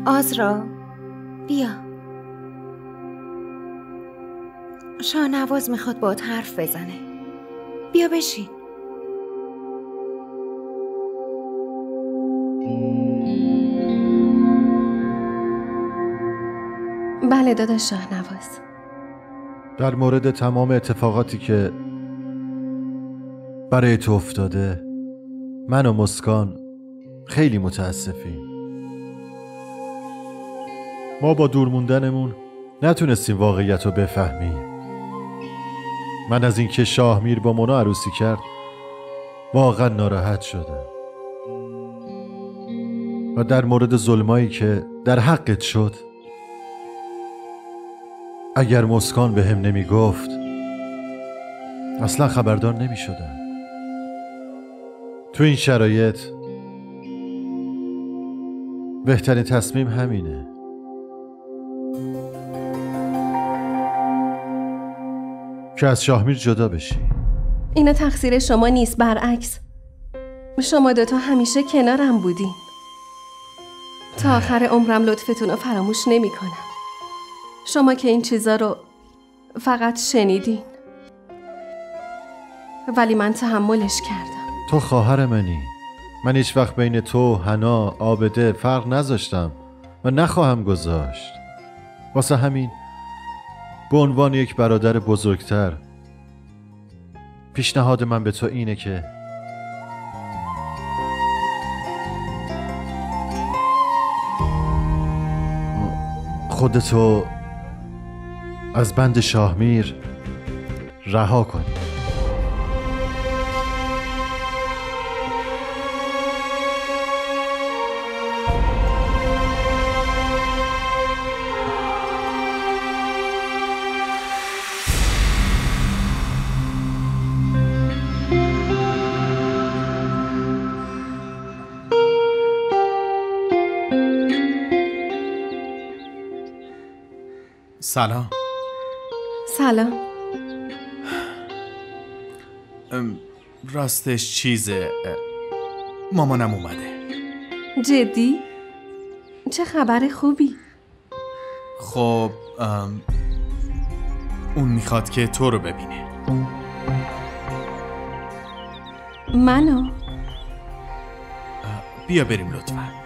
آزرا بیا. شاهنواز میخواد باهات حرف بزنه. بیا بشین. بله داداش شاهنواز. در مورد تمام اتفاقاتی که برای تو افتاده، من و مسکان خیلی متاسفیم. ما با دور موندنمون نتونستیم واقعیت رو بفهمیم. من از اینکه شاهمیر با مونا عروسی کرد واقعا ناراحت شدم و در مورد ظلمایی که در حقت شد، اگر مسکان به هم نمی گفت اصلا خبردار نمی شدم. تو این شرایط بهترین تصمیم همینه. که از شاهمیر جدا بشی. اینا تقصیر شما نیست، برعکس شما دوتا همیشه کنارم بودین. تا آخر عمرم لطفتون رو فراموش نمی کنم. شما که این چیزا رو فقط شنیدین، ولی من تحملش کردم. تو خواهر منی. من هیچ وقت بین تو، حنا، عابده فرق نذاشتم و نخواهم گذاشت. واسه همین به عنوان یک برادر بزرگتر پیشنهاد من به تو اینه که خودتو از بند شاهمیر رها کنی. سلام. سلام. راستش چیزه، مامانم اومده. جدی؟ چه خبر خوبی؟ خب اون میخواد که تو رو ببینه. منو؟ بیا بریم لطفا.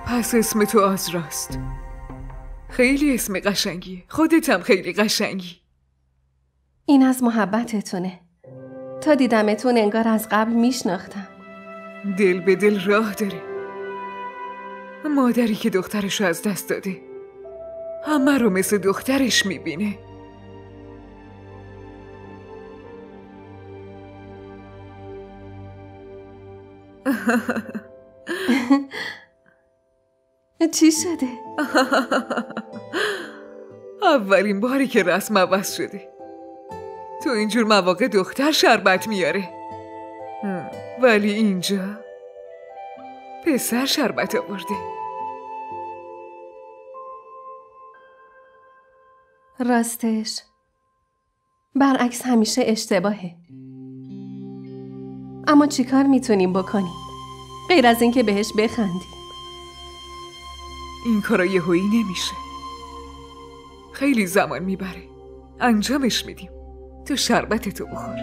پس اسم تو آزراست. خیلی اسم قشنگیه. خودت هم خیلی قشنگی. این از محبتتونه. تا دیدمتون انگار از قبل میشناختم. دل به دل راه داره. مادری که دخترشو از دست داده همه رو مثل دخترش میبینه. چی شده؟ اولین باری که رسم عوض شده. تو اینجور مواقع دختر شربت میاره، ولی اینجا پسر شربت آورده. راستش برعکس همیشه اشتباهه. اما چیکار میتونیم بکنیم غیر از اینکه بهش بخندیم؟ این کارا یهویی نمیشه. خیلی زمان میبره. انجامش میدیم. تو شربتتو بخور.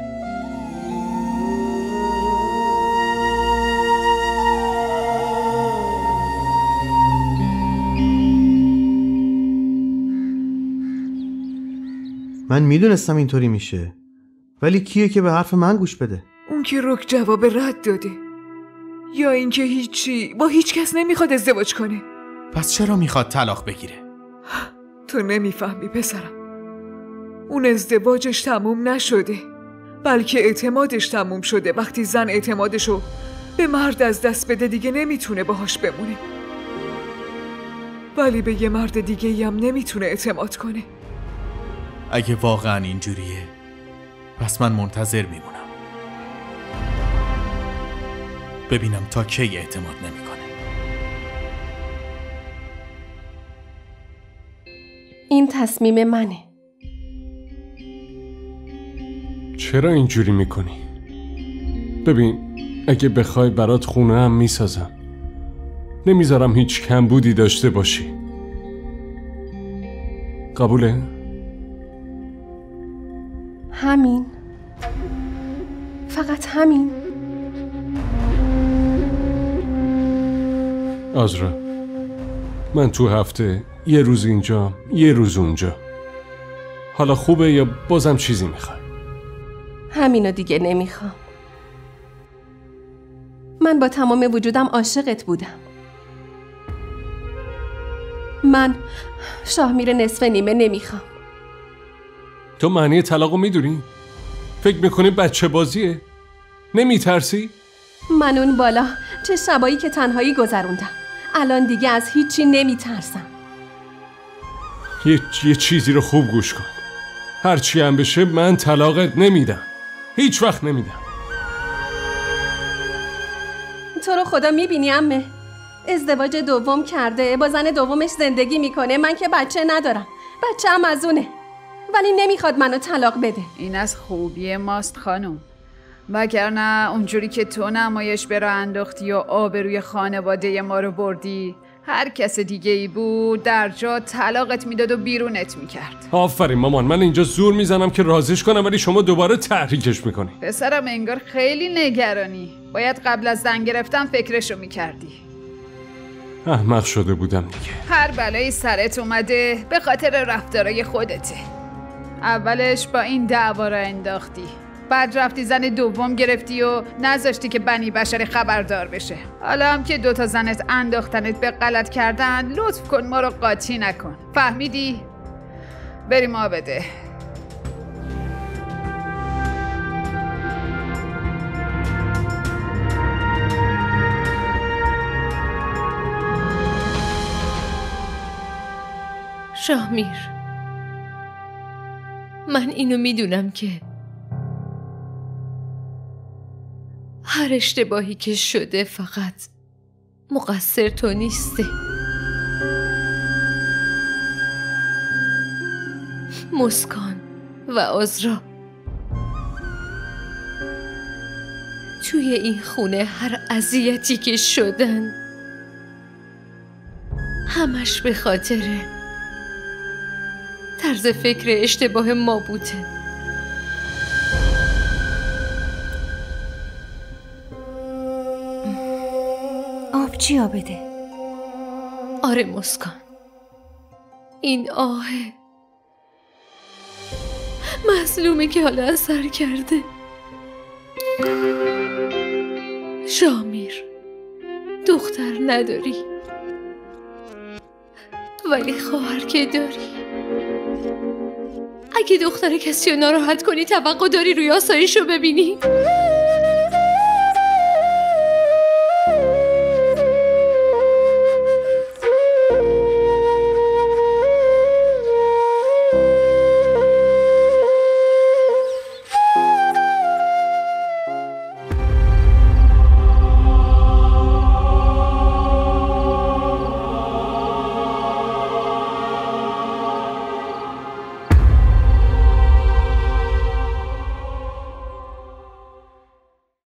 من میدونستم اینطوری میشه، ولی کیه که به حرف من گوش بده؟ اون که رک جواب رد داده، یا اینکه هیچی با هیچ کس نمیخواد ازدواج کنه. پس چرا میخواد طلاق بگیره؟ تو نمیفهمی پسرم. اون ازدواجش تموم نشده، بلکه اعتمادش تموم شده. وقتی زن اعتمادشو به مرد از دست بده دیگه نمیتونه باهاش بمونه، ولی به یه مرد دیگه هم نمیتونه اعتماد کنه. اگه واقعا اینجوریه پس من منتظر میمونم ببینم تا کی اعتماد نمیکنه. این تصمیم منه. چرا اینجوری میکنی؟ ببین اگه بخوای برات خونه هم میسازم، نمیذارم هیچ کمبودی داشته باشی. قبوله؟ همین، فقط همین. آزرا، من تو هفته یه روز اینجا یه روز اونجا. حالا خوبه یا بازم چیزی میخوای؟ همینو دیگه نمیخوام. من با تمام وجودم عاشقت بودم. من شاهمیر نصف نیمه نمیخوام. تو معنی طلاقو میدونی؟ فکر میکنی بچه بازیه؟ نمیترسی؟ من اون بالا چه شبایی که تنهایی گذروندم، الان دیگه از هیچی نمیترسم. یه چیزی رو خوب گوش کن. هرچی هم بشه من طلاقت نمیدم. هیچ وقت نمیدم. تو رو خدا میبینی عمه؟ ازدواج دوم کرده، با زن دومش زندگی میکنه. من که بچه ندارم، بچه هم از اونه، ولی نمیخواد منو طلاق بده. این از خوبی ماست خانم، وگرنه اونجوری که تو نمایش برا انداختی و آبروی خانواده ما رو بردی، هر کس دیگه ای بود در جا طلاقت میداد و بیرونت میکرد. آفرین مامان، من اینجا زور میزنم که راضیش کنم ولی شما دوباره تحریکش میکنی. پسرم انگار خیلی نگرانی. باید قبل از زن گرفتن فکرشو میکردی. احمق شده بودم دیگه. هر بلایی سرت اومده به خاطر رفتارای خودته. اولش با این دعوا را انداختی، بعد رفتی زن دوم گرفتی و نذاشتی که بنی بشری خبردار بشه. حالا هم که 2 زنت انداختنت به غلط کردن، لطف کن ما رو قاطی نکن. فهمیدی؟ بریم آبده. شاهمیر، من اینو میدونم که هر اشتباهی که شده فقط مقصر تو نیستی. مسکان و آزرا توی این خونه هر اذیتی که شدن همش به خاطر طرز فکر اشتباه ما بوده. آبجی آبده. آره مسکان، این آهه مظلومه که حالا اثر کرده. شاهمیر، دختر نداری ولی خواهر که داری. اگه دختر کسی رو ناراحت کنی توقع داری روی آسایشو ببینی؟